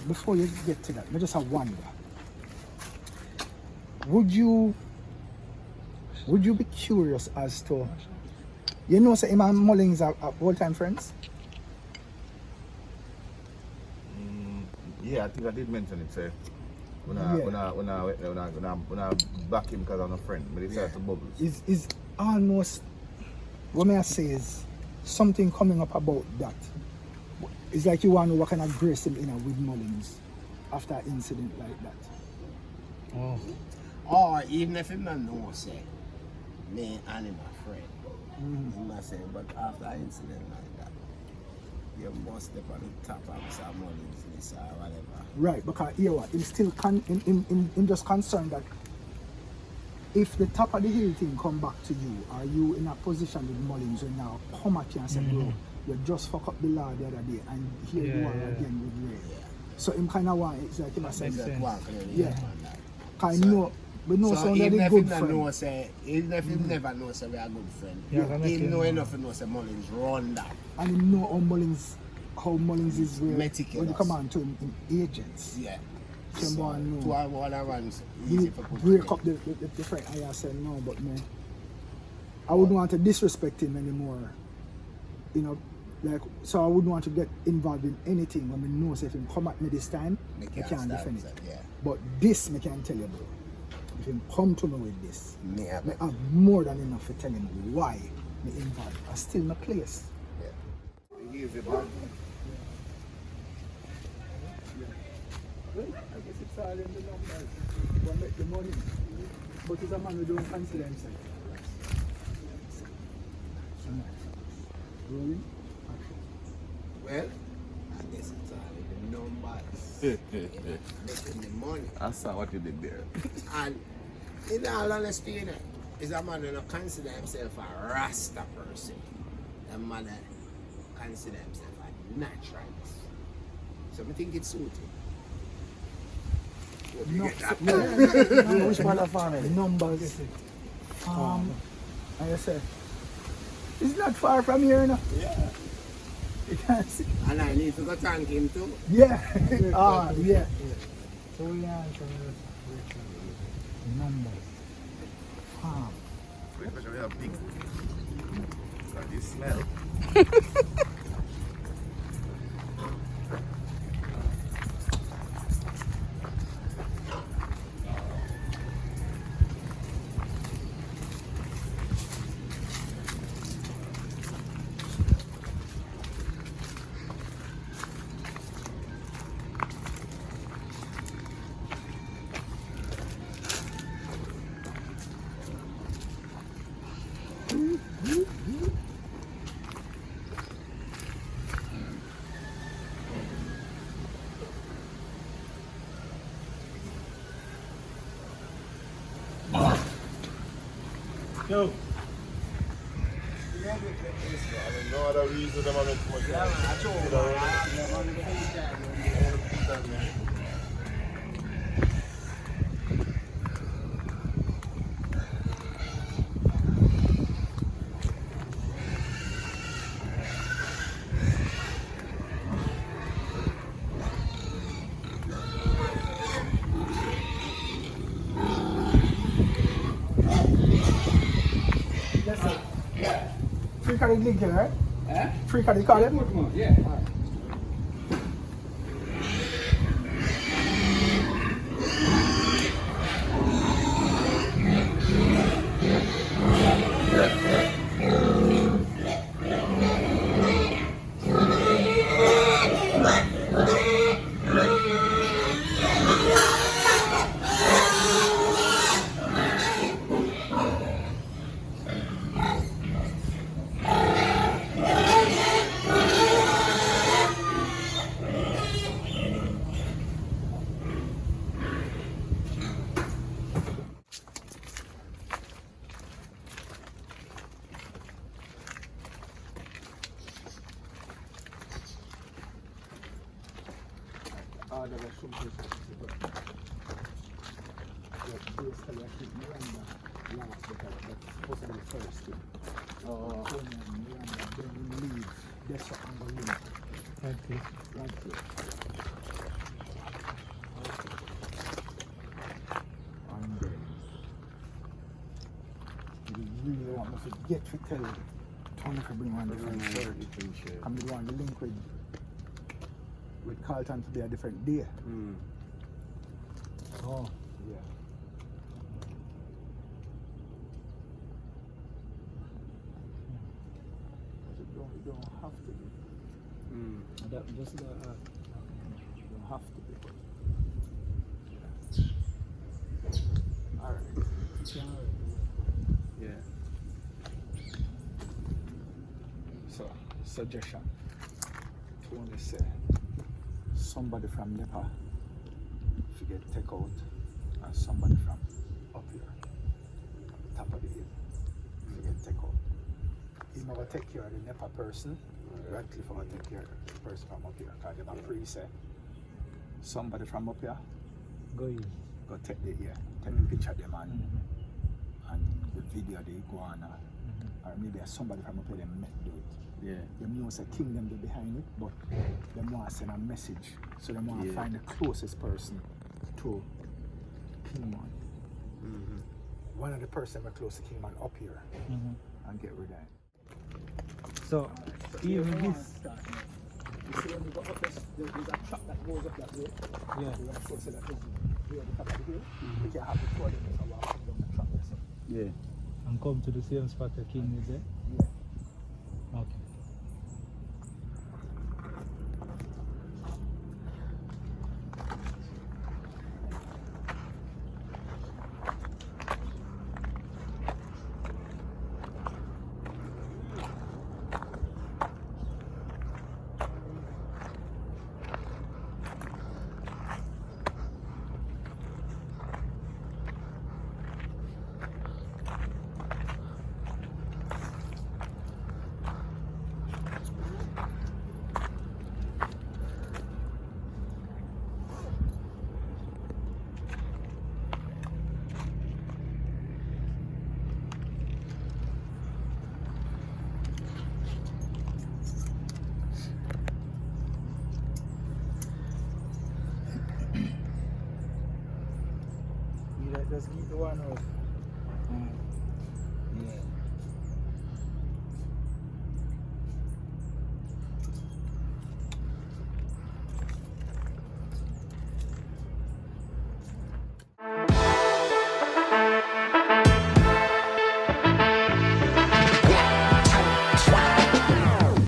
before you get to that, I just have wonder. Would you be curious as to, you know, say Imam Mullings are all-time friends? Yeah, I think I did mention it. Say when I back him because I'm a friend, but it started to bubble. Is almost what may I say is something coming up about that. It's like you want to know what kind of grace him in with Mullings after an incident like that. Oh. Or even if him not know, say, me and him a friend. He must say, but after an incident like that, you must step on the top of some Mullings list or whatever. Right, because here what, him still him just concerned that if the top of the hill thing come back to you, are you in a position with Mullings when now come at you and say, bro, you just fuck up the law the other day and here you are again with Ray. So him kind of want, it's like him saying that. Yeah. Because we know so some even of if good him friend. know, say, even if him never know, say, we are good friend, he know enough to know, say, Mullings run that. And he know how Mullings is where, meticulous. when you come on to him agents. Yeah. So know. To our other ones, You easy for good break friend. up the friend. I said no, but man, I wouldn't want to disrespect him anymore. You know, like, so I wouldn't want to get involved in anything when I know if him come at me this time, I can't defend it. Yeah. But this I can tell you, bro. If him come to me with this, Me I have more than enough to tell him why me involved. I still my place. He is a bad. Well, I guess it's all in the numbers. Go make the money. But it's a man who don't consider himself. Rolling? Well, I guess it's all in the numbers. Making the money. I saw what you did there. And in all honesty, you know, is a man who don't consider himself a Rasta person. A man who consider himself a naturalist. So I think it's suited. Which part of farming? Numbers. Like I said, it's not far from here, you know. Yeah. You can see. And I need to go thank him too. Yeah. Yeah. So we are Numbers. Especially we have big. Got this smell. Yo. No other reason than I make too much. Yeah, man, I told you, Free card link, right? Eh? Free card call it? Yeah. want me to get to tell Tony to bring one different shirt. I'm the one to link with Carlton to be a different day. Oh. Yeah. You don't have to be. That just You don't have to be. Alright. yeah. So, suggestion. Tony say somebody from Nepal to get take out and somebody from up here, top of the hill, to get take out. He never take care of the Nepal person, Radcliffe will take care of the person from up here, because they have pre say somebody from up here Go take the picture of them and the video they go on or maybe somebody from up here they met do it. Yeah. Them know say kingdom they behind it, but them want to send a message. So them want to find the closest person to Kingman. One of the person we're close to Kingman up here and get rid of it. So, even this. You see when you go up there's a track that goes up that way. Yeah. You want to say that there's way at the top of the hill. You can have the two of them as a walk down the track there. So. Yeah. And come to the same spot the king is there? Yeah. Okay. Just keep the one out.